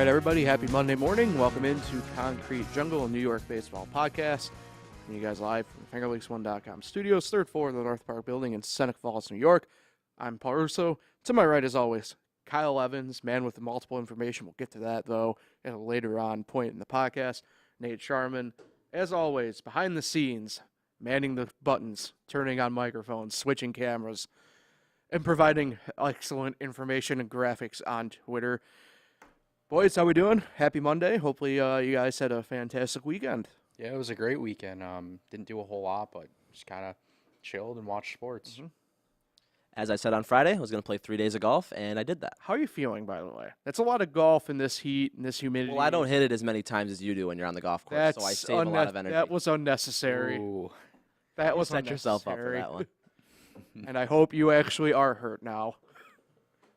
right, everybody. Happy Monday morning. Welcome into Concrete Jungle, a New York baseball podcast. You guys live from FingerLeaks1.com studios, third floor of the North Park building in Seneca Falls, New York. I'm Paul Russo. To my right, as always, Kyle Evans, man with multiple information. We'll get to that, though, at a later on point in the podcast. Nate Sharman, as always, behind the scenes, manning the buttons, turning on microphones, switching cameras, and providing excellent information and graphics on Twitter. Boys, how we doing? Happy Monday. Hopefully you guys had a fantastic weekend. Yeah, it was a great weekend. Didn't do a whole lot, but just kind of chilled and watched sports. Mm-hmm. As I said on Friday, I was going to play 3 days of golf, and I did that. How are you feeling, by the way? That's a lot of golf in this heat and this humidity. Well, I don't hit it as many times as you do when you're on the golf course, so I save a lot of energy. That was unnecessary. Ooh. That was Set yourself up for that one. And I hope you actually are hurt now.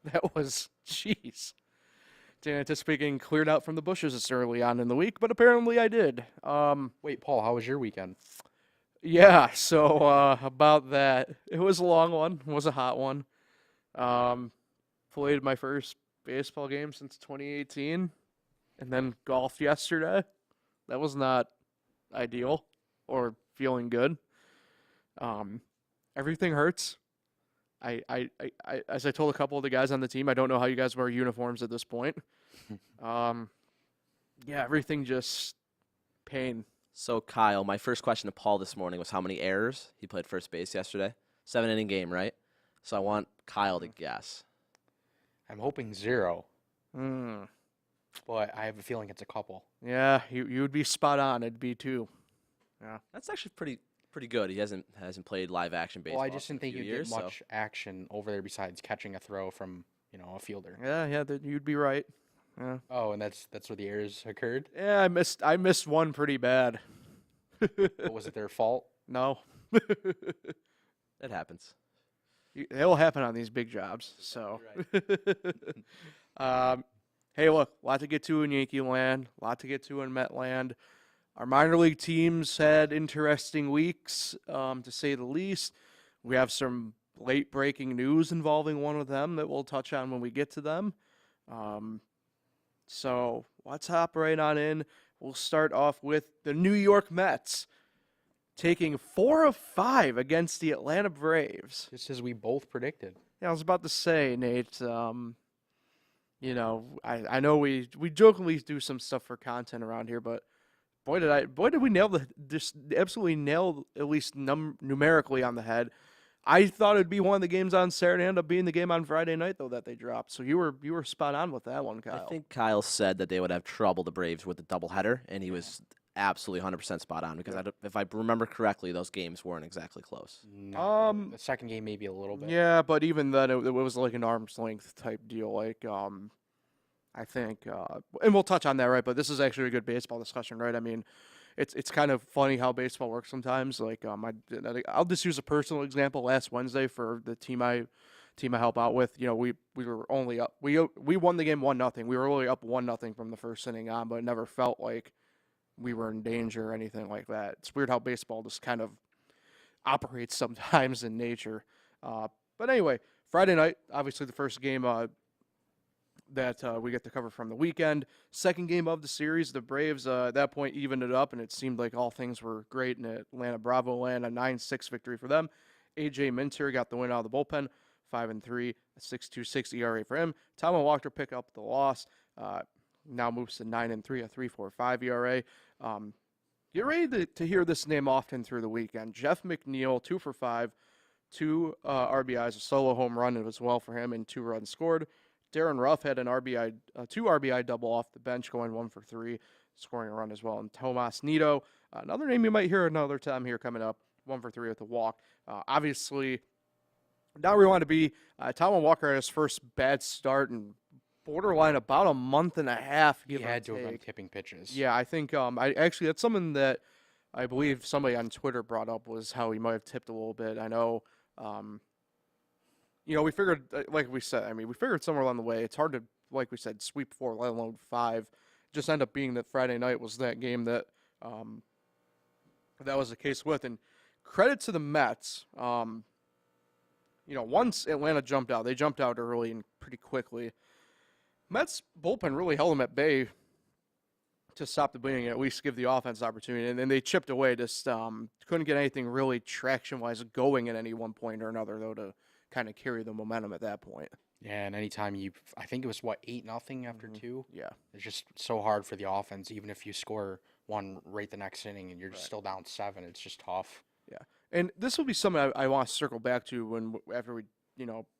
That was, jeez. Didn't anticipate getting cleared out from the bushes this early on in the week, but apparently I did. Wait, Paul, how was your weekend? Yeah, so about that. It was a long one. It was a hot one. Played my first baseball game since 2018, and then golfed yesterday. That was not ideal or feeling good. Everything hurts. I as I told a couple of the guys on the team, I don't know how you guys wear uniforms at this point. Yeah, everything just pain. So, Kyle, my first question to Paul this morning was how many errors he played first base yesterday. 7-inning game, right? So I want Kyle to guess. I'm hoping 0, Mm. but I have a feeling it's a couple. Yeah, you would be spot on. It'd be 2. Yeah. That's actually pretty good. He hasn't played live action baseball. Well, I just in didn't a think few you'd years, get much action over there besides catching a throw from, a fielder. Yeah, you'd be right. Yeah. Oh, and that's where the errors occurred? Yeah, I missed one pretty bad. But was it their fault? No. It happens. It'll happen on these big jobs. So, hey, look, a lot to get to in Yankee land, a lot to get to in Met land. Our minor league teams had interesting weeks, to say the least. We have some late breaking news involving one of them that we'll touch on when we get to them. So let's hop right on in. We'll start off with the New York Mets taking 4 of 5 against the Atlanta Braves. Just as we both predicted. Yeah, I was about to say, Nate, I know we jokingly do some stuff for content around here, but boy did we just absolutely nail at least numerically on the head. I thought it'd be one of the games on Saturday, ended up being the game on Friday night though that they dropped. So you were spot on with that one, Kyle. I think Kyle said that they would have trouble, the Braves, with the doubleheader, and he was absolutely 100% spot on because if I remember correctly, those games weren't exactly close. No, the second game maybe a little bit. Yeah, but even then it was like an arm's length type deal. Like I think, and we'll touch on that, right? But this is actually a good baseball discussion, right? I mean, it's kind of funny how baseball works sometimes. Like I'll just use a personal example. Last Wednesday for the team I help out with, we were only up. We won the game 1-0. We were only up 1-0 from the first inning on, but it never felt like we were in danger or anything like that. It's weird how baseball just kind of operates sometimes in nature. But anyway, Friday night, obviously the first game that we get to cover from the weekend. Second game of the series, the Braves at that point evened it up, and it seemed like all things were great in Atlanta Bravo land. A 9-6 victory for them. A.J. Minter got the win out of the bullpen, 5-3, a 6.26 ERA for him. Tom Walker picked up the loss. Now moves to 9-3, a 3.45 ERA. Get ready to hear this name often through the weekend. Jeff McNeil, 2 for 5, 2 RBIs, a solo home run as well for him, and 2 runs scored. Darren Ruff had an 2 RBI double off the bench, going 1 for 3, scoring a run as well. And Tomas Nido, another name you might hear another time here coming up, 1 for 3 with a walk. Obviously, not where we want to be. Tom Walker had his first bad start in borderline about a month and a half. He had to have been tipping pitches. Yeah, I think that's something that I believe somebody on Twitter brought up, was how he might have tipped a little bit. I know. We figured, like we said, we figured somewhere along the way, it's hard to, like we said, sweep 4, let alone 5. Just end up being that Friday night was that game that that was the case with. And credit to the Mets. Once Atlanta jumped out, they jumped out early and pretty quickly. Mets bullpen really held them at bay to stop the bleeding and at least give the offense opportunity. And then they chipped away, just couldn't get anything really traction-wise going at any one point or another, though, to kind of carry the momentum at that point. Yeah, and anytime I think it was, 8-0 after two? Yeah. It's just so hard for the offense, even if you score one right the next inning and you're just still down 7. It's just tough. Yeah. And this will be something I want to circle back to after we,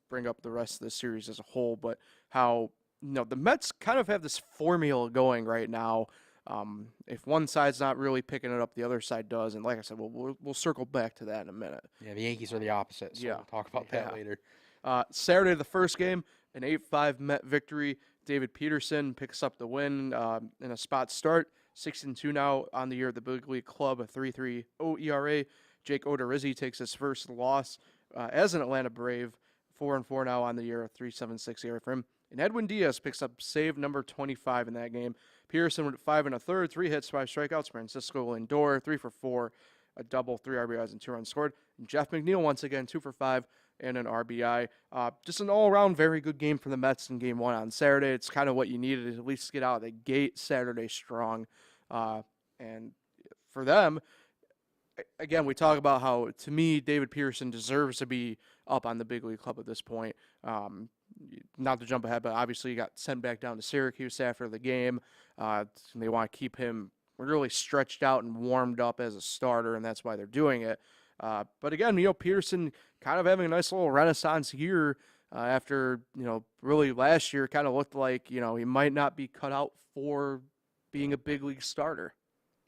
bring up the rest of the series as a whole, but how, the Mets kind of have this formula going right now. If one side's not really picking it up, the other side does. And like I said, we'll circle back to that in a minute. Yeah, the Yankees are the opposite, so we'll talk about that later. Saturday, the first game, an 8-5 Met victory. David Peterson picks up the win in a spot start. 6-2 now on the year at the big league club, a 3.30 ERA. Jake Odorizzi takes his first loss as an Atlanta Brave. 4-4 now on the year, a 3.76 ERA for him. And Edwin Diaz picks up save number 25 in that game. Peterson went 5 1/3, 3 hits, 5 strikeouts. Francisco Lindor, 3 for 4, a double, 3 RBIs, and 2 runs scored. And Jeff McNeil once again, 2 for 5 and an RBI. Just an all-around very good game for the Mets in Game 1 on Saturday. It's kind of what you needed to at least get out of the gate Saturday strong. And for them, again, we talk about how, to me, David Peterson deserves to be up on the big league club at this point. Not to jump ahead, but obviously he got sent back down to Syracuse after the game. They want to keep him really stretched out and warmed up as a starter, and that's why they're doing it. But again, Peterson kind of having a nice little renaissance year after, really last year kind of looked like, he might not be cut out for being a big league starter.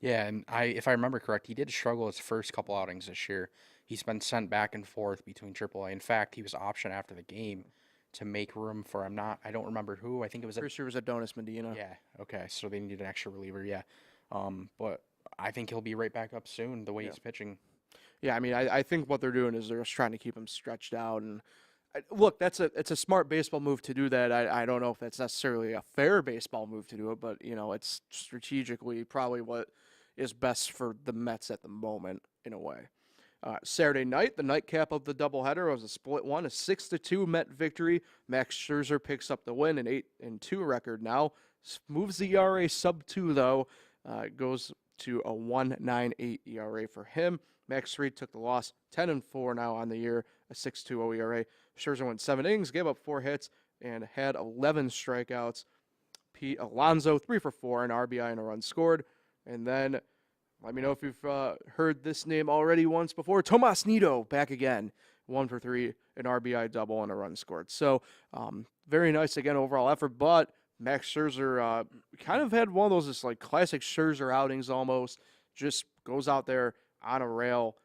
Yeah, and if I remember correct, he did struggle his first couple outings this year. He's been sent back and forth between AAA. In fact, he was optioned after the game to make room for I don't remember who. I think it was Pretty sure it was Adonis Medina. Yeah, okay, so they needed an extra reliever, yeah. But I think he'll be right back up soon, the way he's pitching. Yeah, I mean, I think what they're doing is they're just trying to keep him stretched out. And look, it's a smart baseball move to do that. I don't know if that's necessarily a fair baseball move to do it, but, it's strategically probably what is best for the Mets at the moment, in a way. Saturday night, the nightcap of the doubleheader was a split one, a 6-2 Met victory. Max Scherzer picks up the win, an 8-2 record now. Moves the ERA sub-2, though. Goes to a 1.98 ERA for him. Max Fried took the loss, 10-4 now on the year, a 6.20 ERA. Scherzer went 7 innings, gave up 4 hits, and had 11 strikeouts. Pete Alonso, 3 for 4, an RBI and a run scored. And then, let me know if you've heard this name already once before. Tomas Nido back again. 1 for 3, an RBI double, and a run scored. So, very nice, again, overall effort. But Max Scherzer kind of had one of those just like classic Scherzer outings almost. Just goes out there on a rail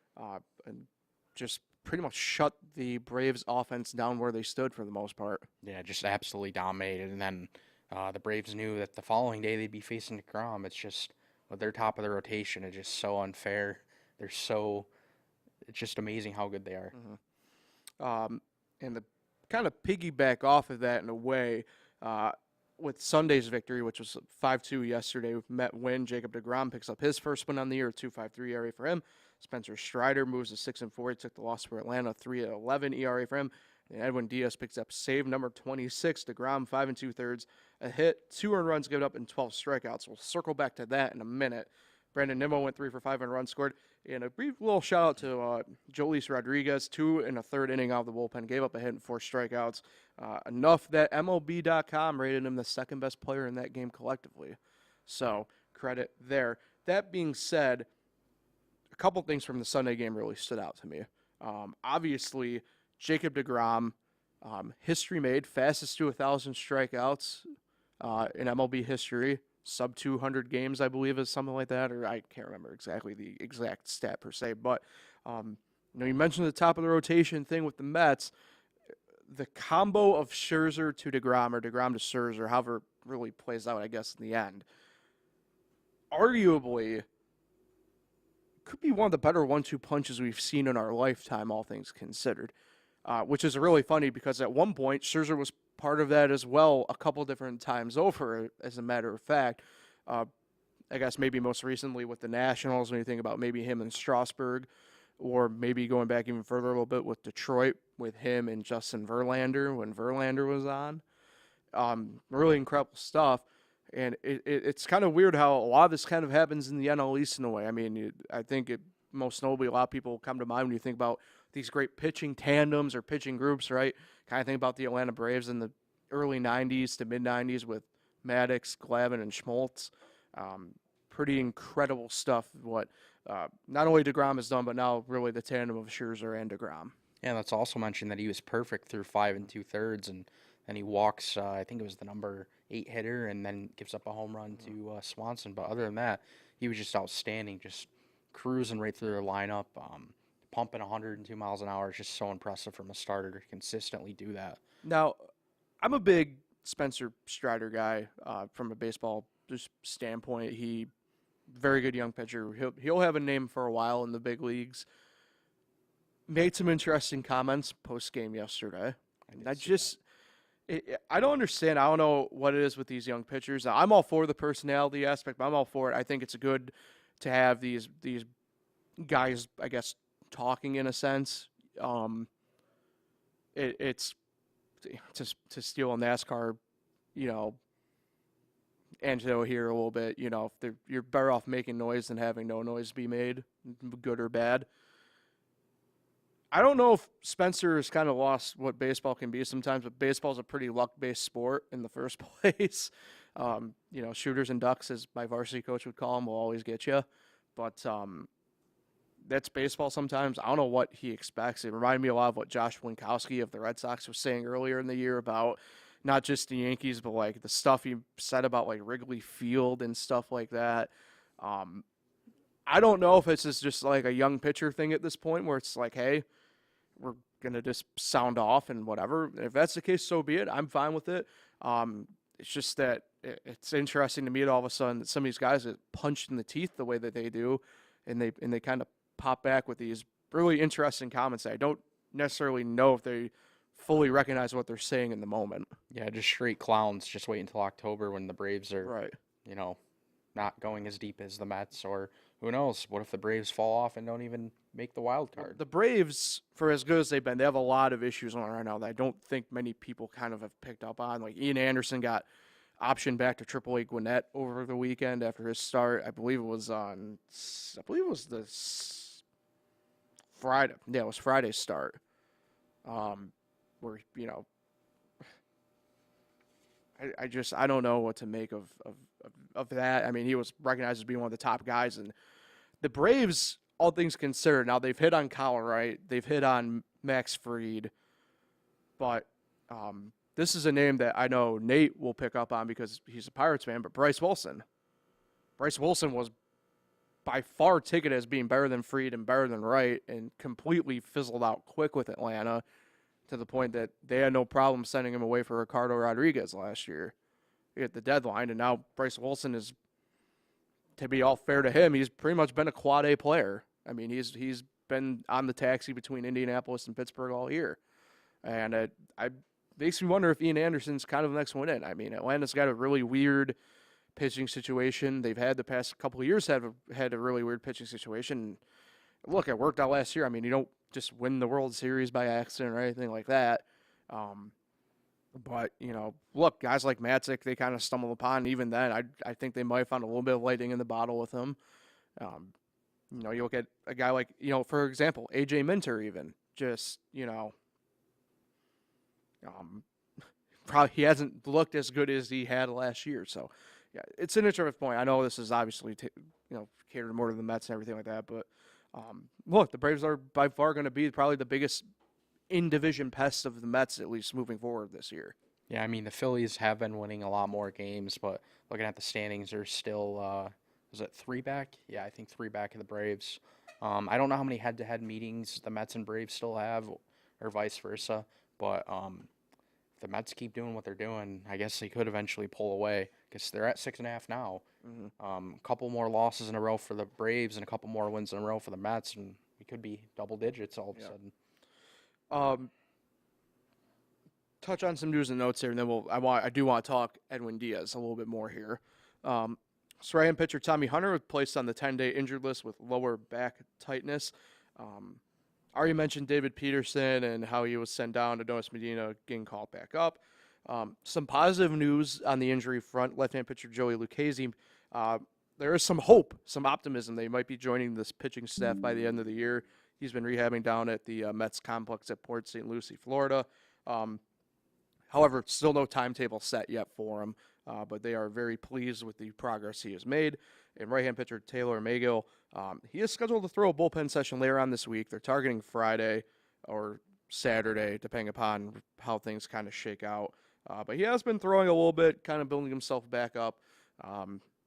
and just pretty much shut the Braves offense down where they stood for the most part. Yeah, just absolutely dominated. And then the Braves knew that the following day they'd be facing DeGrom. It's just, with their top of the rotation, it's just so unfair. It's just amazing how good they are. Mm-hmm. And the kind of piggyback off of that in a way, with Sunday's victory, which was 5-2 yesterday, Met win. Jacob deGrom picks up his first win on the year, 2.53 ERA for him. Spencer Strider moves to 6-4. He took the loss for Atlanta, 3.11 ERA for him. And Edwin Diaz picks up save number 26. DeGrom, 5 2/3, a hit, 2 earned runs given up, and 12 strikeouts. We'll circle back to that in a minute. Brandon Nimmo went 3 for 5 and run scored. And a brief little shout out to Jolis Rodriguez, 2 1/3 inning out of the bullpen, gave up a hit and 4 strikeouts. Enough that MLB.com rated him the second best player in that game collectively. So credit there. That being said, a couple things from the Sunday game really stood out to me. Obviously, Jacob deGrom, history made, fastest to 1,000 strikeouts in MLB history. Sub 200 games, I believe, is something like that, or I can't remember exactly the exact stat per se. But you mentioned the top of the rotation thing with the Mets. The combo of Scherzer to deGrom, or deGrom to Scherzer, however it really plays out, I guess, in the end, arguably could be one of the better 1-2 punches we've seen in our lifetime, all things considered. Which is really funny because at one point, Scherzer was part of that as well a couple different times over, as a matter of fact. I guess maybe most recently with the Nationals, when you think about maybe him and Strasburg, or maybe going back even further a little bit with Detroit, with him and Justin Verlander when Verlander was on. Really incredible stuff. And it's kind of weird how a lot of this kind of happens in the NL East in a way. I mean, I think most notably, a lot of people come to mind when you think about these great pitching tandems or pitching groups, right? Kind of think about the Atlanta Braves in the early 90s to mid 90s with Maddox, Glavine, and Schmaltz. Pretty incredible stuff what not only DeGrom has done, but now really the tandem of Scherzer and DeGrom. Yeah, let's also mention that he was perfect through 5 2/3, and then he walks. I think it was the number 8 hitter, and then gives up a home run to Swanson. But other than that, he was just outstanding, just cruising right through their lineup, pumping 102 miles an hour. It's just so impressive from a starter to consistently do that. Now, I'm a big Spencer Strider guy from a baseball standpoint. He very good young pitcher. He'll have a name for a while in the big leagues. Made some interesting comments post game yesterday. I don't understand. I don't know what it is with these young pitchers. I'm all for the personality aspect, but I'm all for it. I think it's good to have these guys, I guess, talking in a sense. It's to steal a NASCAR, anecdote here a little bit. If you're better off making noise than having no noise be made, good or bad. I don't know if Spencer has kind of lost what baseball can be sometimes, but baseball's a pretty luck-based sport in the first place. Shooters and ducks, as my varsity coach would call them, will always get you. But that's baseball sometimes. I don't know what he expects. It reminded me a lot of what Josh Winkowski of the Red Sox was saying earlier in the year about not just the Yankees, but like the stuff he said about like Wrigley Field and stuff like that. I don't know if it's just like a young pitcher thing at this point where it's like, hey, we're going to just sound off and whatever. If that's the case, so be it. I'm fine with it. It's just that it's interesting to me all of a sudden that some of these guys get punched in the teeth the way that they do, and they kind of pop back with these really interesting comments that I don't necessarily know if they fully recognize what they're saying in the moment. Yeah, just straight clowns. Just wait until October when the Braves are, Right. Not going as deep as the Mets, or who knows? What if the Braves fall off and don't even make the wild card? The Braves, for as good as they've been, they have a lot of issues on right now that I don't think many people kind of have picked up on. Like Ian Anderson got optioned back to AAA Gwinnett over the weekend after his start. I believe it was Friday. Yeah, it was Friday's start. Where I don't know what to make of that. I mean, he was recognized as being one of the top guys, and the Braves, all things considered, now they've hit on Kyle Wright, they've hit on Max Fried, but this is a name that I know Nate will pick up on because he's a Pirates fan. But Bryce Wilson was by far ticketed as being better than Fried and better than Wright, and completely fizzled out quick with Atlanta, to the point that they had no problem sending him away for Ricardo Rodriguez last year at the deadline. And now Bryce Wilson is, to be all fair to him, he's pretty much been a quad A player. I mean, he's been on the taxi between Indianapolis and Pittsburgh all year. And it makes me wonder if Ian Anderson's kind of the next one in. I mean, Atlanta's got a really weird pitching situation. They've had the past couple of years had a really weird pitching situation. Look, it worked out last year. I mean, you don't just win the World Series by accident or anything like that. But, look, guys like Matzik, they kind of stumbled upon. Even then, I think they might have found a little bit of lightning in the bottle with him. You look at a guy like, for example, A.J. Minter even. Just, probably he hasn't looked as good as he had last year. So, yeah, it's an interesting point. I know this is obviously, catered more to the Mets and everything like that. But, look, the Braves are by far going to be probably the biggest in-division pest of the Mets, at least moving forward this year. Yeah, I mean, the Phillies have been winning a lot more games, but looking at the standings, they're still, is it 3 back? Yeah, I think 3 back of the Braves. I don't know how many head-to-head meetings the Mets and Braves still have, or vice versa, but if the Mets keep doing what they're doing, I guess they could eventually pull away, because they're at 6.5 now. Mm-hmm. A couple more losses in a row for the Braves and a couple more wins in a row for the Mets, and we could be double digits all of a sudden. Touch on some news and notes here, and then I do want to talk Edwin Diaz a little bit more here. Australian pitcher Tommy Hunter was placed on the 10-day injured list with lower back tightness. Already mentioned David Peterson and how he was sent down to Notis Medina, getting called back up. Some positive news on the injury front. Left-hand pitcher Joey Lucchesi. There is some hope, some optimism. They might be joining this pitching staff by the end of the year. He's been rehabbing down at the Mets complex at Port St. Lucie, Florida. However, still no timetable set yet for him, but they are very pleased with the progress he has made. And right-hand pitcher Taylor Megill, he is scheduled to throw a bullpen session later on this week. They're targeting Friday or Saturday, depending upon how things kind of shake out. But he has been throwing a little bit, kind of building himself back up.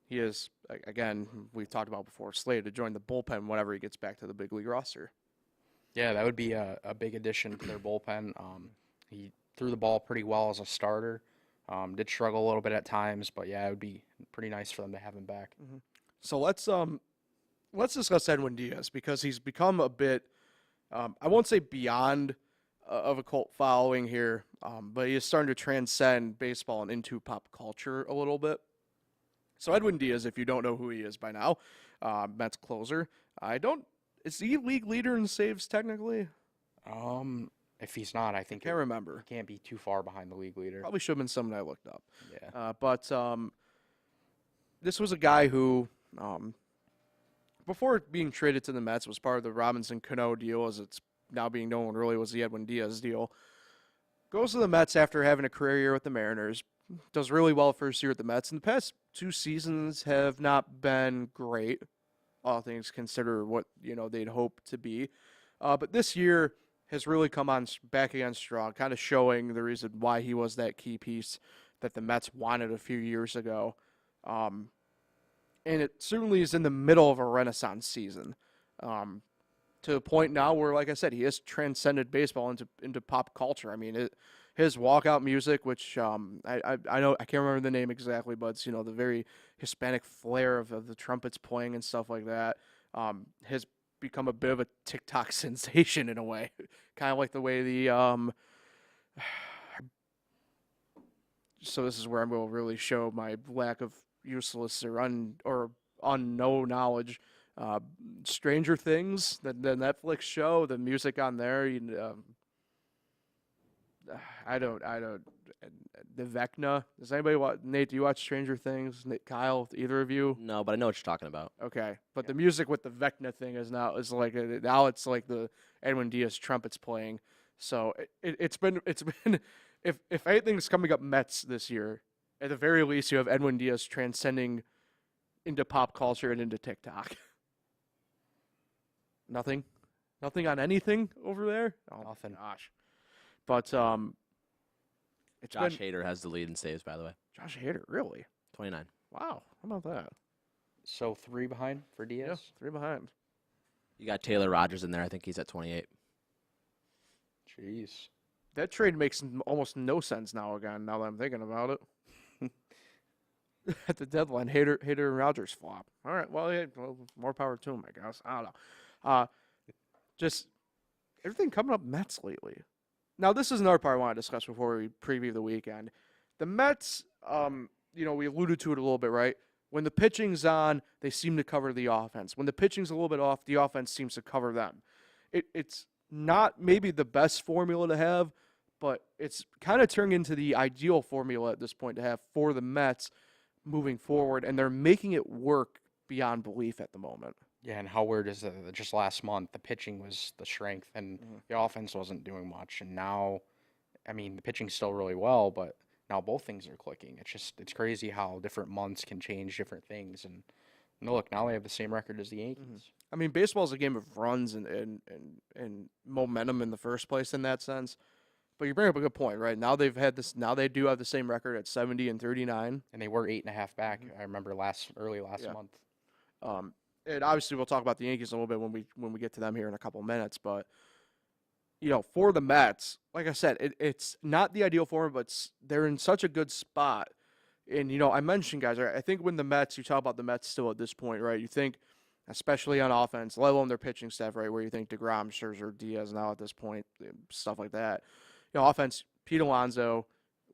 He is, again, we've talked about before, slated to join the bullpen whenever he gets back to the big league roster. Yeah, that would be a big addition to their bullpen. He threw the ball pretty well as a starter. Did struggle a little bit at times, but yeah, it would be pretty nice for them to have him back. Mm-hmm. So let's discuss Edwin Diaz, because he's become a bit, I won't say beyond of a cult following here, but he is starting to transcend baseball and into pop culture a little bit. So Edwin Diaz, if you don't know who he is by now, Mets closer. Is he league leader in saves technically? If he's not, I think I can't remember. He can't be too far behind the league leader. Probably should have been someone I looked up. Yeah. But this was a guy who, before being traded to the Mets, was part of the Robinson Cano deal, as it's now being known, really was the Edwin Diaz deal. Goes to the Mets after having a career year with the Mariners. Does really well first year at the Mets. And the past 2 seasons have not been great, all things considered, what they'd hoped to be. But this year has really come on back again strong, kind of showing the reason why he was that key piece that the Mets wanted a few years ago. And it certainly is in the middle of a renaissance season, to the point now where, like I said, he has transcended baseball into pop culture. I mean, his walkout music, which I know I can't remember the name exactly, but it's the very Hispanic flair of the trumpets playing and stuff like that, has become a bit of a TikTok sensation in a way, kind of like the way the so this is where I'm going to really show my lack of useless or unknown knowledge. Stranger Things, the Netflix show, the music on there, I don't. The Vecna. Does anybody watch? Nate, do you watch Stranger Things? Nate, Kyle, either of you? No, but I know what you're talking about. Okay, but the music with the Vecna thing now it's like the Edwin Diaz trumpets playing. So it's been if anything's coming up Mets this year, at the very least you have Edwin Diaz transcending into pop culture and into TikTok. Nothing on anything over there. Oh, Nothing. Gosh. But Josh Hader has the lead in saves, by the way. Josh Hader, really? 29. Wow, how about that? So 3 behind for Diaz? Yeah, 3 behind. You got Taylor Rogers in there. I think he's at 28. Jeez. That trade makes almost no sense now that I'm thinking about it. At the deadline, Hader and Rogers flop. All right, well, more power to him, I guess. I don't know. Just everything coming up Mets lately. Now, this is another part I want to discuss before we preview the weekend. The Mets, we alluded to it a little bit, right? When the pitching's on, they seem to cover the offense. When the pitching's a little bit off, the offense seems to cover them. It's not maybe the best formula to have, but it's kind of turning into the ideal formula at this point to have for the Mets moving forward, and they're making it work beyond belief at the moment. Yeah, and how weird is that just last month the pitching was the strength and the offense wasn't doing much, and now, I mean, the pitching's still really well, but now both things are clicking. It's crazy how different months can change different things, and look, now they have the same record as the Yankees. I mean, baseball is a game of runs and momentum in the first place in that sense. But you bring up a good point, right? Now they do have the same record at 70 and 39, and they were 8.5 back. I remember early last month. And obviously we'll talk about the Yankees a little bit when we get to them here in a couple minutes. But for the Mets, like I said, it's not the ideal form, but they're in such a good spot. And I mentioned, guys, I think when the Mets, you talk about the Mets still at this point, right? You think, especially on offense, let alone their pitching staff, right? Where you think DeGrom, Scherzer, Diaz now at this point, stuff like that. Offense, Pete Alonso,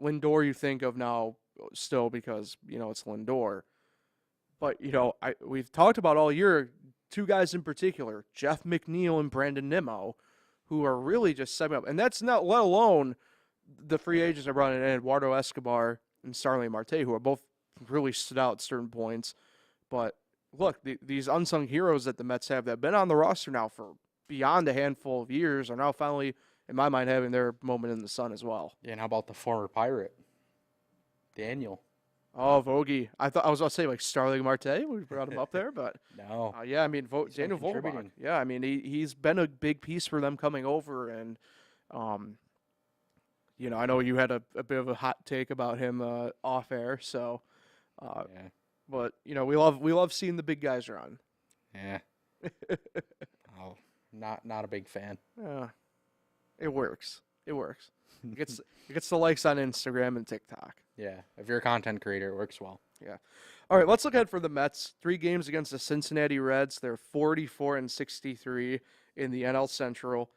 Lindor. You think of now still because it's Lindor. But, we've talked about all year 2 guys in particular, Jeff McNeil and Brandon Nimmo, who are really just setting up. And that's not let alone the free agents are brought in Eduardo Escobar and Starling Marte, who are both really stood out at certain points. But look, these unsung heroes that the Mets have that have been on the roster now for beyond a handful of years are now finally, in my mind, having their moment in the sun as well. Yeah, and how about the former Pirate, Daniel? Oh, Vogie. I was going to say like Starling Marte. We brought him up there, but No. yeah, I mean, He's been Daniel Vogelbach. contributing. Yeah, I mean, he's been a big piece for them coming over, and I know you had a bit of a hot take about him off air, so. Yeah. But we love seeing the big guys run. Yeah. Oh, not a big fan. Yeah, it works. It works. It gets the likes on Instagram and TikTok. Yeah. If you're a content creator, it works well. Yeah. All right, let's look ahead for the Mets. 3 games against the Cincinnati Reds. They're 44-63 in the NL Central.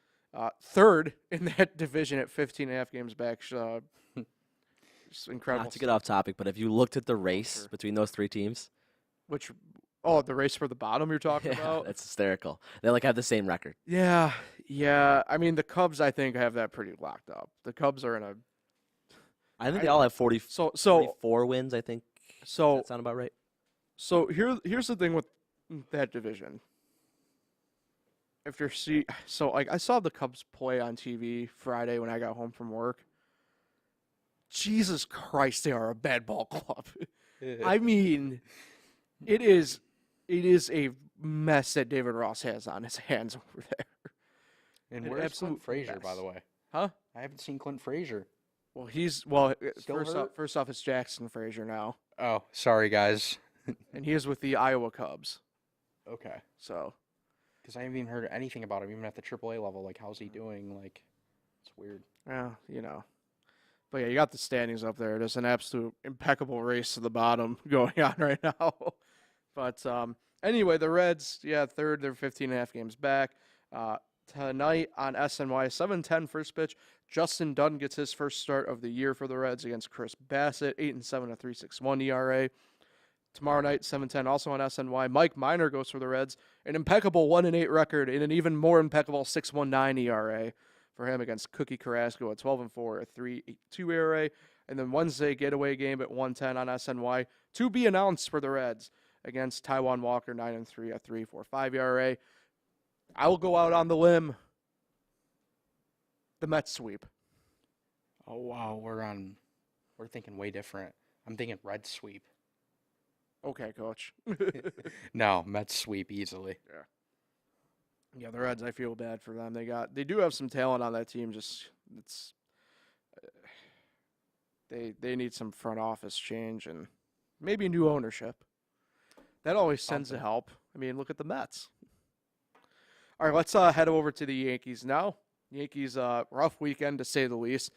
Third in that division at 15.5 games back. Just incredible. Not to get off topic, but have you looked at the race between those 3 teams? The race for the bottom you're talking about? That's hysterical. They have the same record. Yeah. I mean, the Cubs, I think, have that pretty locked up. The Cubs are in a. I think they all have 44 wins. I think. Does that sound about right? So here's the thing with that division. I saw the Cubs play on TV Friday when I got home from work. Jesus Christ, they are a bad ball club. I mean, it is a mess that David Ross has on his hands over there. And An where's absolute Clint Frazier, mess. by the way? Huh? I haven't seen Clint Frazier. Well, Still hurt? first off, it's Jackson Frazier now, Oh, sorry, guys. and he is with the Iowa Cubs. Okay. So, Because I haven't even heard anything about him, even at the AAA level. Like, how's he doing? Like, it's weird. yeah. But yeah, you got the standings up there. There's an absolute impeccable race to the bottom going on right now. But anyway, the Reds, third. They're 15.5 games back. Tonight on SNY, 7:10 first pitch. Justin Dunn gets his first start of the year for the Reds against Chris Bassett, 8-7, a 3.61 ERA. Tomorrow night, 7:10, also on SNY. Mike Minor goes for the Reds, an impeccable 1-8 record and an even more impeccable 6.19 ERA for him against Cookie Carrasco at 12-4, a 3.82 ERA. And then Wednesday, getaway game at 1:10 on SNY. To be announced for the Reds against Taiwan Walker, 9-3, a 3.45 ERA. I will go out on the limb. The Mets sweep. Oh, wow. We're thinking way different. I'm thinking Red sweep. Okay, coach. No, Mets sweep easily. Yeah, the Reds, I feel bad for them. They do have some talent on that team. They need some front office change and maybe new ownership. That always tends to help. I mean, look at the Mets. All right, let's head over to the Yankees now. Yankees, rough weekend to say the least.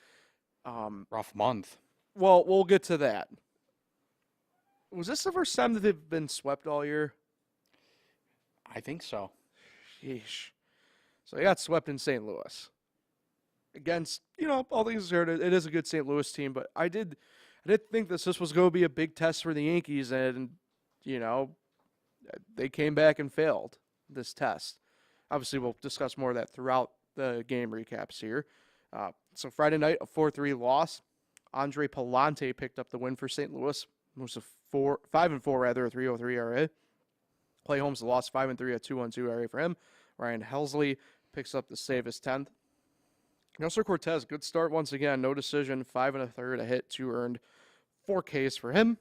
Rough month. Well, we'll get to that. Was this the first time that they've been swept all year? I think so. Sheesh. So they got swept in St. Louis. Against, all things considered, it is a good St. Louis team, but I did think this was going to be a big test for the Yankees, and, they came back and failed this test. Obviously, we'll discuss more of that throughout the game recaps here. So Friday night, a 4-3 loss. Andre Palante picked up the win for St. Louis. It was a 5-4 rather, a 3.03 ERA. Clay Holmes lost 5-3, a 2.12 ERA for him. Ryan Helsley picks up the save, his 10th. Nestor Cortez, good start once again. No decision, 5 1/3, a hit, 2 earned, 4 Ks for him.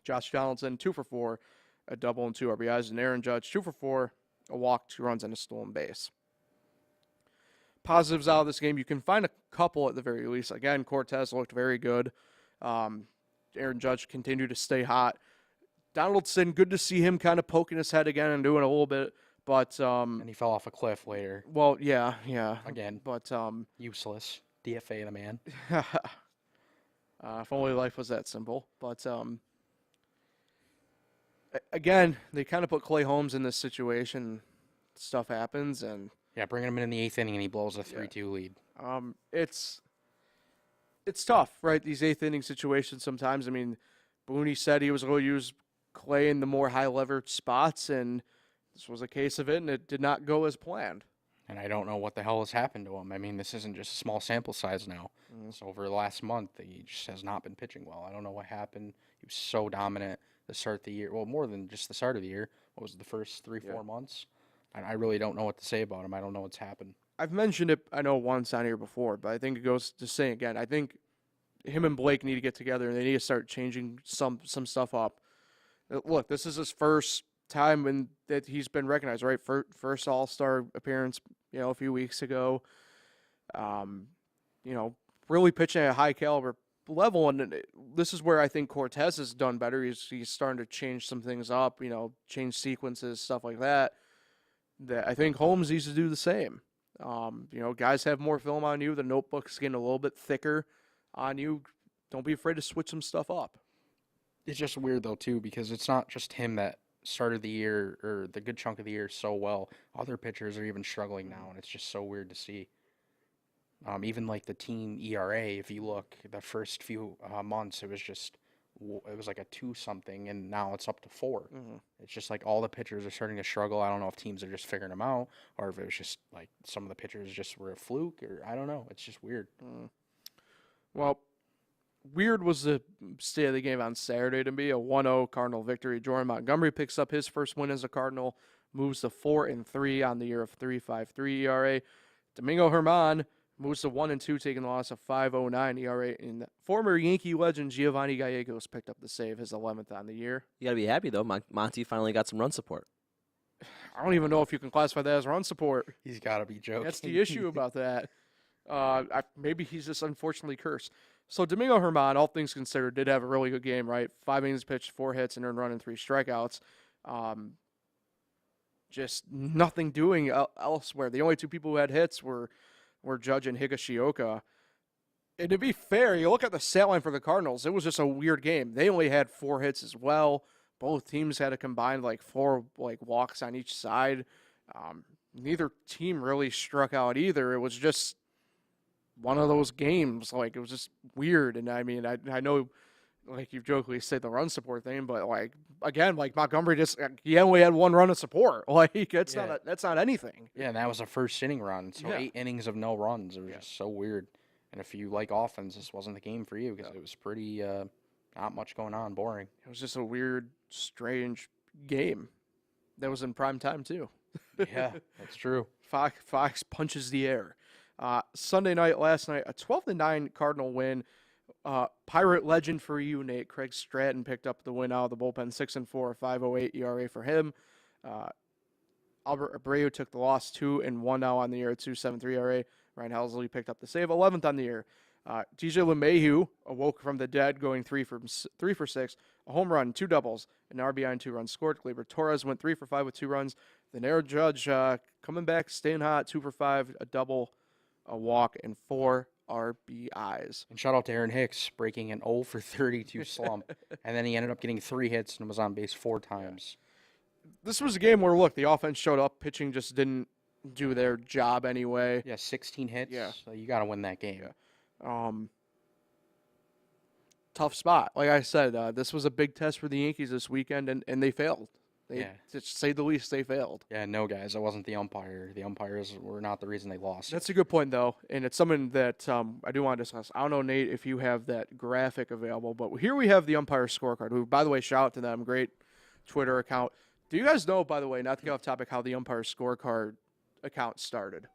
Josh Donaldson, 2 for 4, a double and 2 RBIs. And Aaron Judge, 2 for 4, a walk, 2 runs, and a stolen base. Positives out of this game, you can find a couple at the very least. Again, Cortez looked very good. Aaron Judge continued to stay hot. Donaldson, good to see him kind of poking his head again and doing a little bit. But And he fell off a cliff later. well, yeah. Again. But Useless. DFA the man. if only life was that simple. But again, they kind of put Clay Holmes in this situation. Stuff happens, and Yeah, bringing him in the 8th inning and he blows a 3-2 lead. it's tough, right? These 8th inning situations sometimes. I mean, Booney said he was going to use Clay in the more high leverage spots, and this was a case of it, and it did not go as planned. And I don't know what the hell has happened to him. I mean, this isn't just a small sample size now. So over the last month, he just has not been pitching well. I don't know what happened. He was so dominant the start of the year. Well, more than just the start of the year. What was it, the first 3-4 months? I really don't know what to say about him. I don't know what's happened. I've mentioned it, I know, once on here before, but I think it goes to say again. I think him and Blake need to get together and they need to start changing some stuff up. Look, this is his first time that he's been recognized, right? First All-Star appearance, a few weeks ago. Really pitching at a high caliber level, and this is where I think Cortez has done better. He's starting to change some things up, change sequences, stuff like that. That I think Holmes needs to do the same. Guys have more film on you. The notebook's getting a little bit thicker on you. Don't be afraid to switch some stuff up. It's just weird, though, too, because it's not just him that started the year or the good chunk of the year so well. Other pitchers are even struggling now, and it's just so weird to see. Even like the team ERA, if you look, the first few months, it was like a 2-something, and now it's up to 4. Mm-hmm. It's just like all the pitchers are starting to struggle. I don't know if teams are just figuring them out, or if it was just like some of the pitchers just were a fluke, or I don't know. It's just weird. Well, weird was the state of the game on Saturday to me. A 1-0 Cardinal victory. Jordan Montgomery picks up his first win as a Cardinal, moves to 4-3 on the year of 3.53 ERA. Domingo Germán moves to 1-2, taking the loss of 5.09 ERA. And former Yankee legend Giovanni Gallegos picked up the save, his 11th on the year. You got to be happy, though. Monty finally got some run support. I don't even know if you can classify that as run support. He's got to be joking. That's the issue about that. Maybe he's just unfortunately cursed. So Domingo Germán, all things considered, did have a really good game, right? 5 innings pitched, 4 hits, and earned run and 3 strikeouts. Just nothing doing elsewhere. The only 2 people who had hits were Judge and Higashioka. And to be fair, you look at the stat line for the Cardinals, it was just a weird game. They only had 4 hits as well. Both teams had a combined 4 walks on each side. Neither team really struck out either. It was just one of those games. It was just weird. And I mean, I know, you've jokingly said the run support thing, but again, Montgomery he only had 1 run of support. That's not anything. Yeah, and that was a first inning run. So 8 innings of no runs. It was just so weird. And if you like offense, this wasn't the game for you because it was pretty not much going on, boring. It was just a weird, strange game that was in prime time too. Yeah, that's true. Fox punches the air. Sunday night, last night, a 12-9 Cardinal win. Pirate legend for you, Nate. Craig Stratton picked up the win out of the bullpen, 6-4, 5.08 ERA for him. Albert Abreu took the loss, 2-1 now on the year, 2.73 ERA. Ryan Helsley picked up the save, 11th on the year. DJ LeMahieu awoke from the dead, going 3 for 6, a home run, 2 doubles, an RBI and 2 runs scored. Gleyber Torres went 3 for 5 with 2 runs. The narrow Judge coming back, staying hot, 2 for 5, a double, a walk, and 4 RBIs. And shout out to Aaron Hicks breaking an 0 for 32 slump, and then he ended up getting 3 hits and was on base 4 times. This was a game where, look, the offense showed up, pitching just didn't do their job anyway. Yeah, 16 hits. Yeah. So you got to win that game. Yeah. Tough spot. Like I said, this was a big test for the Yankees this weekend, and they failed. To say the least, they failed. Yeah, no, guys, it wasn't the umpire. The umpires were not the reason they lost. That's a good point, though, and it's something that I do want to discuss. I don't know, Nate, if you have that graphic available, but here we have the umpire scorecard, who, by the way, shout out to them. Great Twitter account. Do you guys know, by the way, not to get off topic, how the umpire scorecard account started?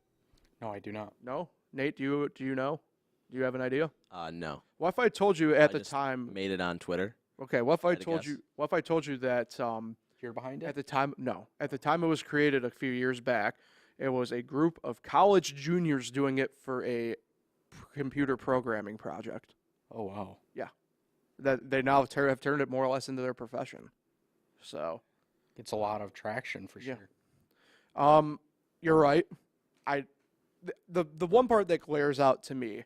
No, I do not. No? Nate, do you know? Do you have an idea? No. What if I told you at I the just time? Made it on Twitter. Okay. What if I Had to told guess. you? What if I told you that You're behind it? at the time? No. At the time it was created a few years back, it was a group of college juniors doing it for a computer programming project. Oh, wow. That they now have turned it more or less into their profession. So. It's a lot of traction for Yeah. sure. You're right. The one part that glares out to me,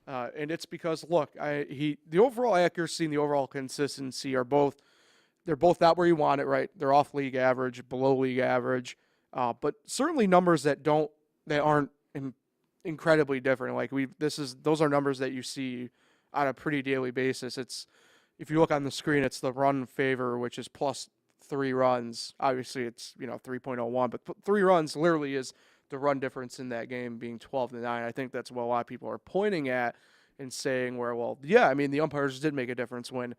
and it's because look, the overall accuracy and the overall consistency are they're both not where you want it, right? They're off league average, below league average, but certainly numbers that aren't incredibly different. Those are numbers that you see on a pretty daily basis. It's, if you look on the screen, it's the run favor, which is plus 3 runs. Obviously, it's 3.01, but 3 runs literally is the run difference in that game being 12-9. I think that's what a lot of people are pointing at and saying where, well, yeah, I mean, the umpires did make a difference when,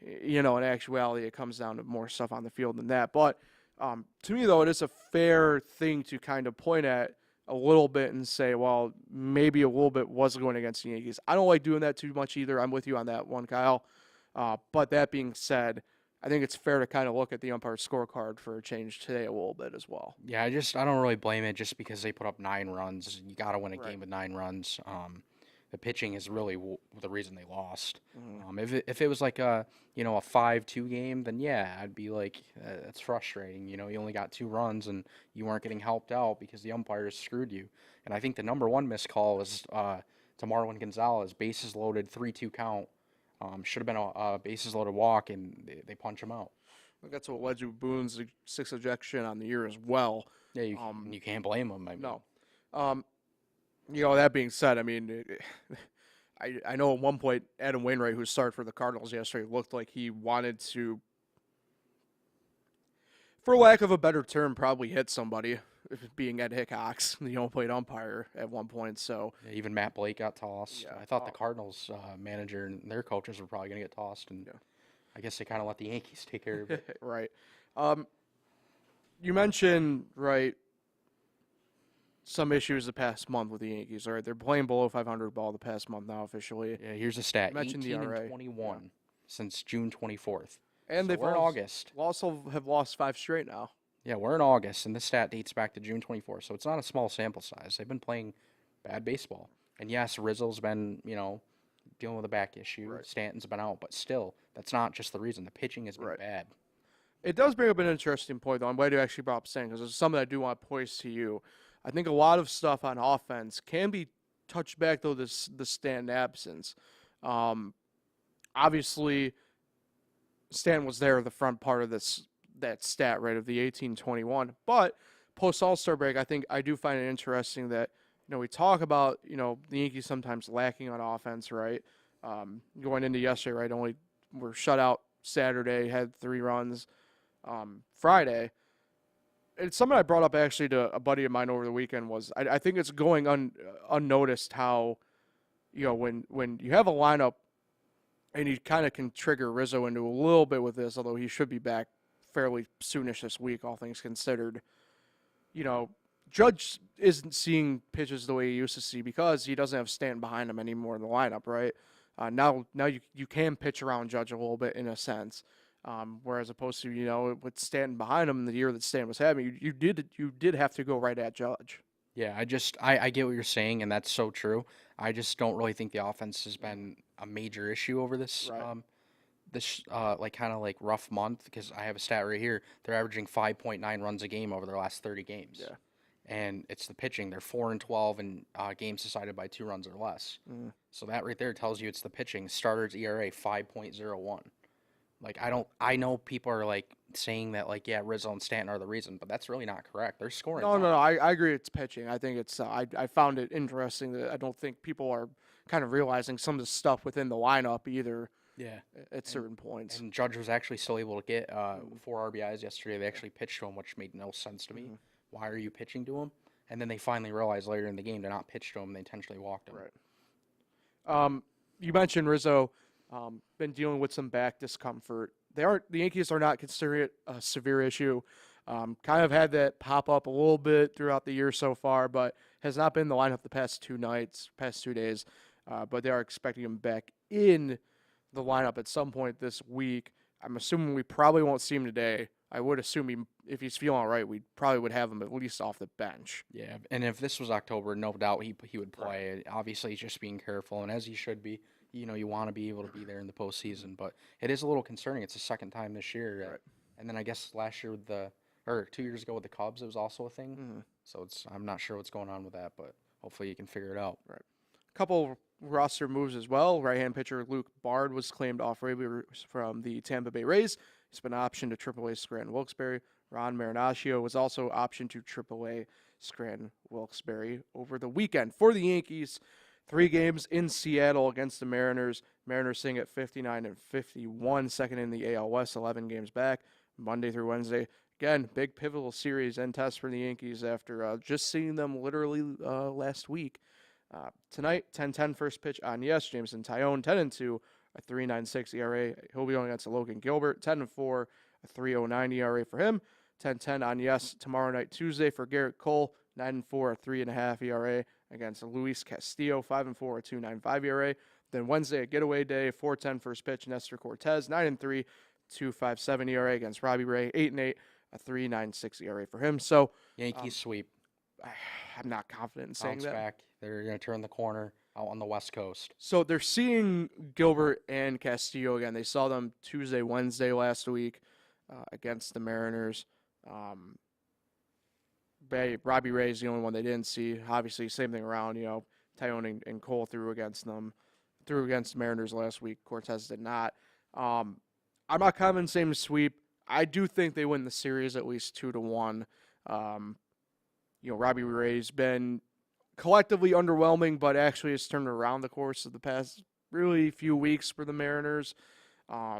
in actuality, it comes down to more stuff on the field than that. But to me, though, it is a fair thing to kind of point at a little bit and say, well, maybe a little bit was going against the Yankees. I don't like doing that too much either. I'm with you on that one, Kyle. But that being said, I think it's fair to kind of look at the umpire scorecard for a change today a little bit as well. Yeah, I don't really blame it just because they put up 9 runs. You got to win a Right. game with 9 runs. The pitching is really the reason they lost. Mm-hmm. If it was like a 5-2 game, then yeah, I'd be like, that's frustrating. You only got 2 runs and you weren't getting helped out because the umpires screwed you. And I think the number one missed call was to Marwin Gonzalez, bases loaded, 3-2 count. Should have been a bases loaded walk, and they punch him out. I think that's what led to Boone's 6th ejection on the year as well. Yeah, you can't blame him. I mean. No. That being said, I mean, I know at one point Adam Wainwright, who started for the Cardinals yesterday, looked like he wanted to, for lack of a better term, probably hit somebody, being Ed Hickox, the plate umpire at one point. So Yeah, even Matt Blake got tossed. Yeah. I thought the Cardinals manager and their coaches were probably going to get tossed, and I guess they kind of let the Yankees take care of it. right. You mentioned, right, some issues the past month with the Yankees. All right, they're playing below 500 ball the past month now officially. Yeah, here's a stat: mentioned the 18 ERA. and 21 since June 24th. And So they've we're in August. also have lost 5 straight now. Yeah, we're in August, and this stat dates back to June 24th, so it's not a small sample size. They've been playing bad baseball. And yes, Rizzo's been, dealing with a back issue. Right. Stanton's been out, but still, that's not just the reason. The pitching has been Right. bad. It does bring up an interesting point, though. I'm glad you actually brought up Stan, because it's something I do want to poise to you. I think a lot of stuff on offense can be touched back, though, the Stanton absence. Obviously, Stan was there the front part of that stat, right, of the 18-21. But post All-Star break, I do find it interesting that, we talk about, the Yankees sometimes lacking on offense, right? Going into yesterday, right, only were shut out Saturday, had 3 runs Friday. It's something I brought up actually to a buddy of mine over the weekend was I think it's going unnoticed how, when you have a lineup and you kind of can trigger Rizzo into a little bit with this, although he should be back fairly soonish this week, all things considered. Judge isn't seeing pitches the way he used to see because he doesn't have Stanton behind him anymore in the lineup, right? Now you can pitch around Judge a little bit in a sense, whereas opposed to with Stanton behind him in the year that Stanton was having, you did have to go right at Judge. Yeah, I get what you're saying, and that's so true. I just don't really think the offense has been a major issue over this Right. kind of rough month, because I have a stat right here. They're averaging 5.9 runs a game over their last 30 games. Yeah. And it's the pitching. They're 4-12 in games decided by 2 runs or less. Mm. So that right there tells you it's the pitching. Starters ERA 5.01. I know people are saying that Rizzo and Stanton are the reason, but that's really not correct. They're scoring. No. I agree. It's pitching. I think it's. I found it interesting that I don't think people are kind of realizing some of the stuff within the lineup either. Yeah. At certain points. And Judge was actually still able to get 4 RBIs yesterday. They actually pitched to him, which made no sense to me. Why are you pitching to him? And then they finally realized later in the game to not pitch to him. They intentionally walked him. Right. You mentioned Rizzo. Been dealing with some back discomfort. The Yankees are not considering it a severe issue. Kind of had that pop up a little bit throughout the year so far, but has not been in the lineup the past 2 days. But they are expecting him back in the lineup at some point this week. I'm assuming we probably won't see him today. I would assume if he's feeling all right, we probably would have him at least off the bench. Yeah, and if this was October, no doubt he would play. Right. Obviously, he's just being careful, and as he should be. You want to be able to be there in the postseason, but it is a little concerning. It's the second time this year, Right. And then I guess last year 2 years ago with the Cubs, it was also a thing. Mm-hmm. So I'm not sure what's going on with that, but hopefully you can figure it out. Right. Couple roster moves as well. Right-hand pitcher Luke Bard was claimed off waivers from the Tampa Bay Rays. He's been optioned to AAA Scranton Wilkes-Barre. Ron Marinaccio was also optioned to AAA Scranton Wilkes-Barre over the weekend. For the Yankees, 3 games in Seattle against the Mariners. Mariners sitting at 59-51, second in the AL West, 11 games back. Monday through Wednesday again, big pivotal series and test for the Yankees after just seeing them literally last week. Tonight, 10-10 first pitch on yes. Jameson Tyone, 10-2, a 3.96 ERA. He'll be going against Logan Gilbert, 10-4, a 3.09 ERA for him. 10-10 on yes tomorrow night, Tuesday for Garrett Cole, 9-4, a 3.5 ERA against Luis Castillo, 5-4, a 2.95 ERA. Then Wednesday, a getaway day, 4-10 first pitch, Nestor Cortez, 9-3, 2.57 ERA against Robbie Ray, 8-8, a 3.96 ERA for him. So Yankees sweep. I'm not confident in saying Bounce that. back. They're going to turn the corner out on the West Coast. So they're seeing Gilbert and Castillo again. They saw them Tuesday, Wednesday last week against the Mariners. Robbie Ray is the only one they didn't see. Obviously, same thing around. Tyone and Cole threw against the Mariners last week. Cortez did not. I'm not confident same sweep. I do think they win the series at least 2-1. Robbie Ray's been collectively underwhelming, but actually has turned around the course of the past really few weeks for the Mariners. I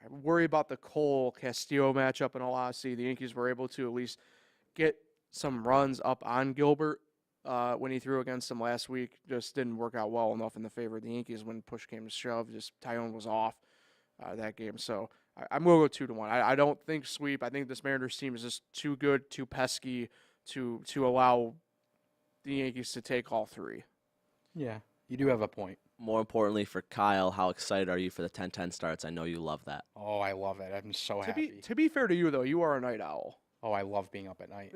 worry about the Cole-Castillo matchup in all honesty. The Yankees were able to at least get some runs up on Gilbert when he threw against them last week. Just didn't work out well enough in the favor of the Yankees when push came to shove. Just Tyone was off that game. So I'm going to go 2-1. I don't think sweep. I think this Mariners team is just too good, too pesky to allow the Yankees to take all three. Yeah, you do have a point. More importantly for Kyle, how excited are you for the 10-10 starts? I know you love that. Oh, I love it. I'm so happy. To be fair to you, though, you are a night owl. Oh, I love being up at night.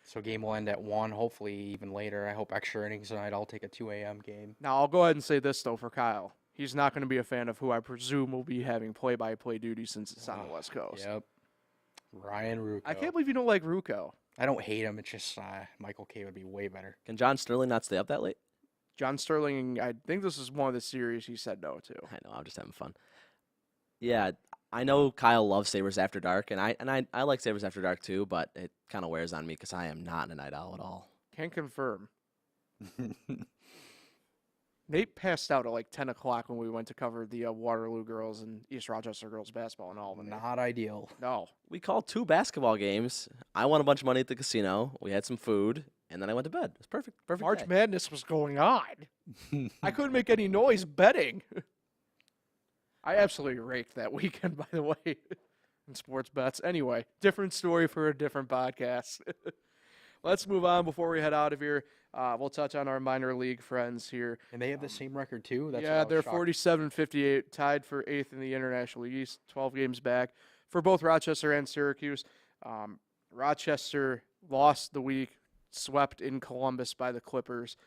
So game will end at 1, hopefully even later. I hope extra innings tonight. I'll take a 2 a.m. game. Now, I'll go ahead and say this, though, for Kyle. He's not going to be a fan of who I presume will be having play-by-play duty since it's on the West Coast. Yep. Ryan Rucco. I can't believe you don't like Rucco. I don't hate him. It's just Michael K would be way better. Can John Sterling not stay up that late? John Sterling, I think this is one of the series he said no to. I know, I'm just having fun. Yeah, I know Kyle loves Sabres After Dark, and I like Sabres After Dark too, but it kind of wears on me because I am not a night owl at all. Can confirm. Nate passed out at like 10 o'clock when we went to cover the Waterloo girls and East Rochester girls basketball and all of them. Not ideal. No. We called 2 basketball games. I won a bunch of money at the casino. We had some food, and then I went to bed. It was perfect. March day. Madness was going on. I couldn't make any noise betting. I absolutely raked that weekend, by the way, in sports bets. Anyway, different story for a different podcast. Let's move on before we head out of here. We'll touch on our minor league friends here. And they have the same record, too? They're 47-58, tied for 8th in the International East, 12 games back for both Rochester and Syracuse. Rochester lost the week, swept in Columbus by the Clippers.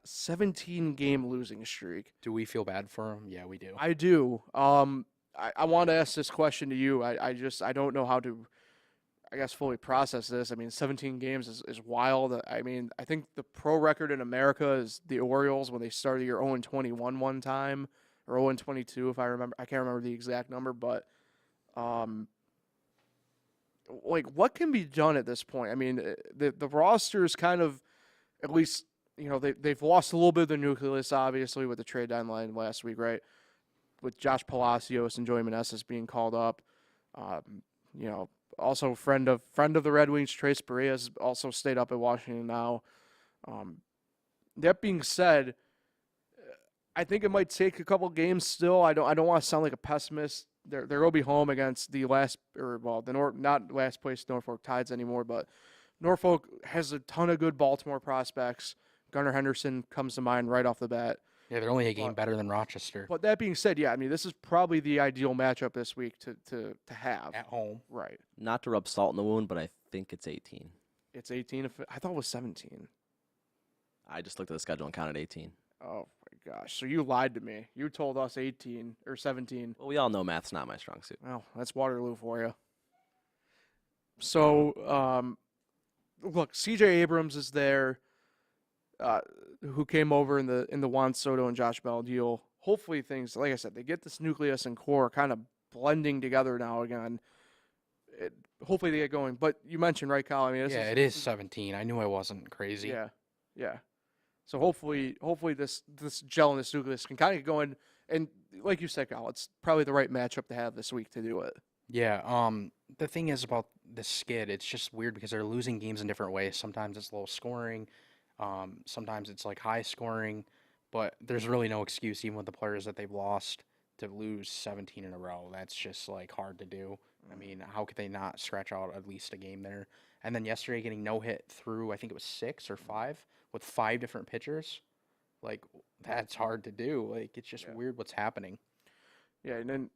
17-game losing streak. Do we feel bad for them? Yeah, we do. I do. I want to ask this question to you. I don't know how to, I guess, fully process this. I mean, 17 games is wild. I mean, I think the pro record in America is the Orioles when they started the year 0-21 one time, or 0-22 if I remember. I can't remember the exact number, but what can be done at this point? I mean, the roster is kind of, at least, they've lost a little bit of the nucleus, obviously, with the trade deadline last week, right? With Josh Palacios and Joey Meneses being called up. Also friend of the Red Wings, Trace Berea, has also stayed up at Washington now. That being said, I think it might take a couple games still. I don't want to sound like a pessimist. They're going to be home against not last place Norfolk Tides anymore, but Norfolk has a ton of good Baltimore prospects. Gunnar Henderson comes to mind right off the bat. Yeah, they're only a game better than Rochester. But that being said, yeah, I mean, this is probably the ideal matchup this week to have. At home. Right. Not to rub salt in the wound, but I think it's 18. It's 18. I thought it was 17. I just looked at the schedule and counted 18. Oh, my gosh. So you lied to me. You told us 18 or 17. Well, we all know math's not my strong suit. Well, that's Waterloo for you. So, look, C.J. Abrams is there. Who came over in the Juan Soto and Josh Bell deal. Hopefully things, like I said, they get this nucleus and core kind of blending together now again. Hopefully they get going. But you mentioned, right, Kyle? I mean, it is 17. I knew I wasn't crazy. Yeah. So hopefully this gel and this nucleus can kind of get going. And like you said, Kyle, it's probably the right matchup to have this week to do it. Yeah, the thing is about the skid, it's just weird because they're losing games in different ways. Sometimes it's low scoring, sometimes it's like high scoring, but there's really no excuse even with the players that they've lost to lose 17 in a row. That's just like hard to do. I mean, how could they not scratch out at least a game there? And then yesterday getting no hit through, I think it was 6 or 5 with 5 different pitchers. Like that's hard to do. Like it's just Yeah. weird what's happening. Yeah, and then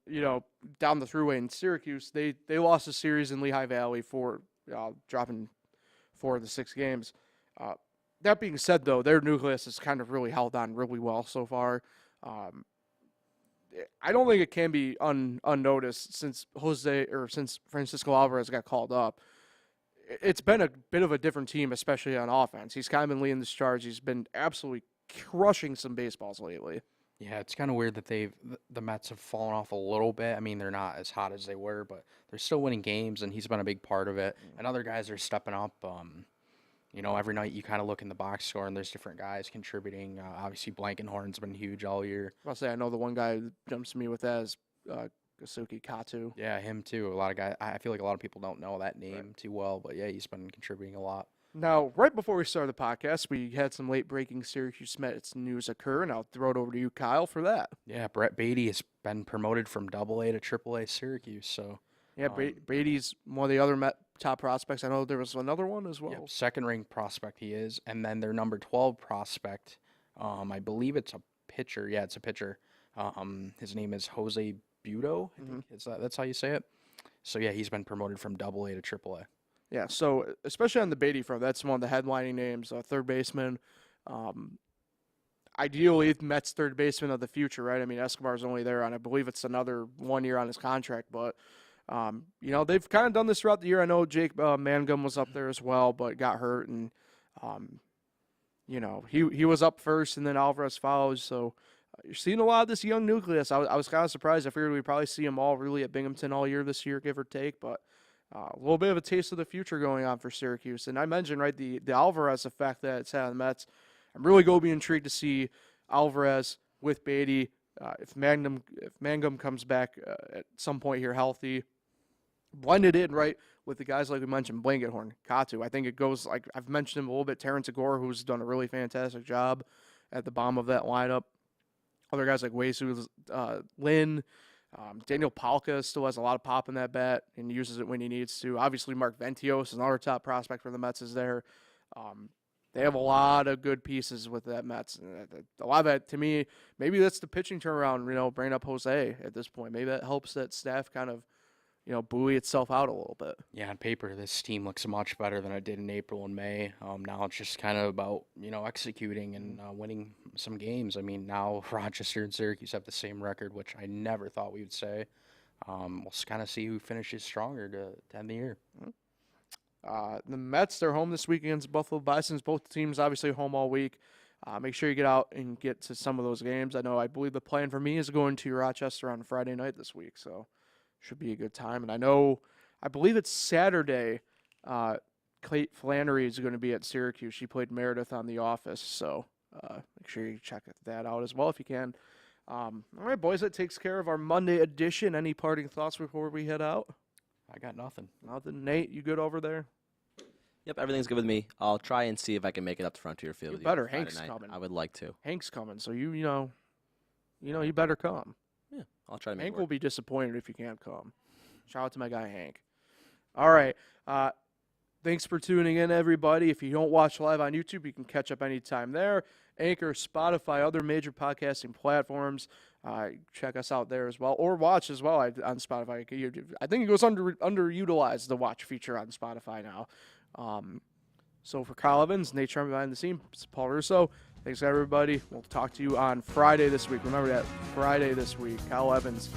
down the thruway in Syracuse, they lost a series in Lehigh Valley for dropping 4 of the 6 games. Uh, that being said, though, their nucleus has kind of really held on really well so far. Um, I don't think it can be unnoticed since Francisco Alvarez got called up. It's been a bit of a different team, especially on offense. He's kind of been leading the charge. He's been absolutely crushing some baseballs lately. Yeah, it's kind of weird that the Mets have fallen off a little bit. I mean, they're not as hot as they were, but they're still winning games, and he's been a big part of it. And other guys are stepping up. Every night you kind of look in the box score, and there's different guys contributing. Obviously, Blankenhorn's been huge all year. I'll say I know the one guy that jumps to me with that is Gasuki Katu. Yeah, him too. A lot of guys. I feel like a lot of people don't know that name too well, but yeah, he's been contributing a lot. Now, right before we started the podcast, we had some late-breaking Syracuse Mets news occur, and I'll throw it over to you, Kyle, for that. Yeah, Brett Beatty has been promoted from AA to AAA Syracuse. So Yeah, Beatty's one of the other Met top prospects. I know there was another one as well. yep, second-ranked prospect he is, and then their number 12 prospect. I believe it's a pitcher. Yeah, it's a pitcher. His name is Jose Budo. I think that's how you say it. So yeah, he's been promoted from AA to AAA. Yeah, so especially on the Beatty front, that's one of the headlining names, third baseman. Ideally, Mets third baseman of the future, right? I mean, Escobar's only there on, I believe it's another 1 year on his contract, but they've kind of done this throughout the year. I know Jake Mangum was up there as well, but got hurt, and he was up first, and then Alvarez follows. So you're seeing a lot of this young nucleus. I was kind of surprised. I figured we'd probably see them all really at Binghamton all year this year, give or take, but a little bit of a taste of the future going on for Syracuse. And I mentioned, right, the Alvarez effect that it's had on the Mets. I'm really going to be intrigued to see Alvarez with Beatty. If Mangum comes back at some point here healthy, blended in, right, with the guys like we mentioned, Blankenhorn, Katu. I think it goes, like I've mentioned him a little bit, Terrence Agora, who's done a really fantastic job at the bottom of that lineup. Other guys like Wesu, Lynn, Daniel Palka still has a lot of pop in that bat and uses it when he needs to. Obviously, Mark Ventios, another top prospect for the Mets, is there. They have a lot of good pieces with that Mets. A lot of that, to me, maybe that's the pitching turnaround, bringing up Jose at this point. Maybe that helps that staff kind of, buoy itself out a little bit. Yeah, on paper, this team looks much better than it did in April and May. Now it's just kind of about, executing and winning some games. I mean, now Rochester and Syracuse have the same record, which I never thought we would say. We'll kind of see who finishes stronger to end the year. The Mets, they're home this week against Buffalo Bisons. Both teams obviously home all week. Make sure you get out and get to some of those games. I believe the plan for me is going to Rochester on Friday night this week, so should be a good time. And I believe it's Saturday. Kate Flannery is going to be at Syracuse. She played Meredith on The Office, so make sure you check that out as well if you can. All right, boys, that takes care of our Monday edition. Any parting thoughts before we head out? I got nothing. Nothing. Nate, you good over there? Yep, everything's good with me. I'll try and see if I can make it up to Frontier Field. You with better. on Friday Hank's night. coming. I would like to. Hank's coming, so you better come. Yeah, I'll try to make Hank it will work. be disappointed if you can't come. Shout out to my guy Hank. All right. Thanks for tuning in, everybody. If you don't watch live on YouTube, you can catch up anytime there. Anchor, Spotify, other major podcasting platforms. Check us out there as well, or watch as well on Spotify. I think it goes underutilized, the watch feature on Spotify now. So for Kyle Evans, Nate Sherman behind the scenes, Paul Russo. Thanks, everybody. We'll talk to you on Friday this week. Remember that, Friday this week. Kyle Evans,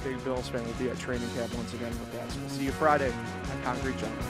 big Bills fan, will be at training camp once again with that. So we'll see you Friday on Concrete Jungle.